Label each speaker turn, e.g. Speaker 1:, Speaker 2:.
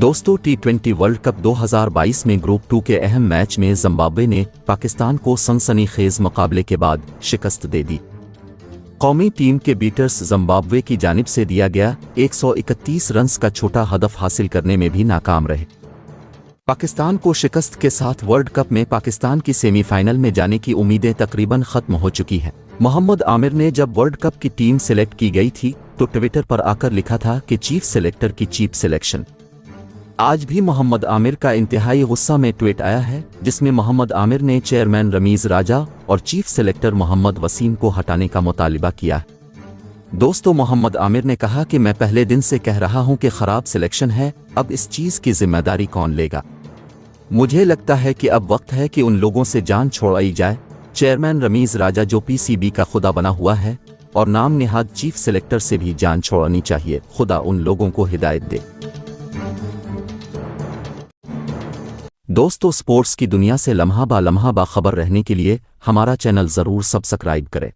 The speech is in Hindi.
Speaker 1: दोस्तों टी20 वर्ल्ड कप 2022 में ग्रुप 2 के अहम मैच में जिम्बाब्वे ने पाकिस्तान को सनसनीखेज मुकाबले के बाद शिकस्त दे दी। कौमी टीम के बीटर्स जिम्बाब्वे की जानिब से दिया गया 131 रन्स का छोटा हदफ हासिल करने में भी नाकाम रहे। पाकिस्तान को शिकस्त के साथ वर्ल्ड कप में पाकिस्तान की सेमीफाइनल में जाने की उम्मीदें तकरीबन खत्म हो चुकी हैं। मोहम्मद आमिर ने जब वर्ल्ड कप की टीम सिलेक्ट की गई थी तो ट्विटर पर आकर लिखा था कि चीफ सेलेक्टर की चीप सिलेक्शन। आज भी मोहम्मद आमिर का इंतहाई गुस्सा में ट्वीट आया है जिसमें मोहम्मद आमिर ने चेयरमैन रमीज राजा और चीफ सेलेक्टर मोहम्मद वसीम को हटाने का मुतालिबा किया। दोस्तों मोहम्मद आमिर ने कहा कि मैं पहले दिन से कह रहा हूं कि खराब सिलेक्शन है, अब इस चीज की जिम्मेदारी कौन लेगा। मुझे लगता है कि अब वक्त है कि उन लोगों से जान छोड़ाई जाए। चेयरमैन रमीज राजा जो पीसीबी का खुदा बना हुआ है और नाम निहाद चीफ सेलेक्टर से भी जान छोड़नी चाहिए। खुदा उन लोगों को हिदायत दे। दोस्तों स्पोर्ट्स की दुनिया से लम्हा बा खबर रहने के लिए हमारा चैनल ज़रूर सब्सक्राइब करें।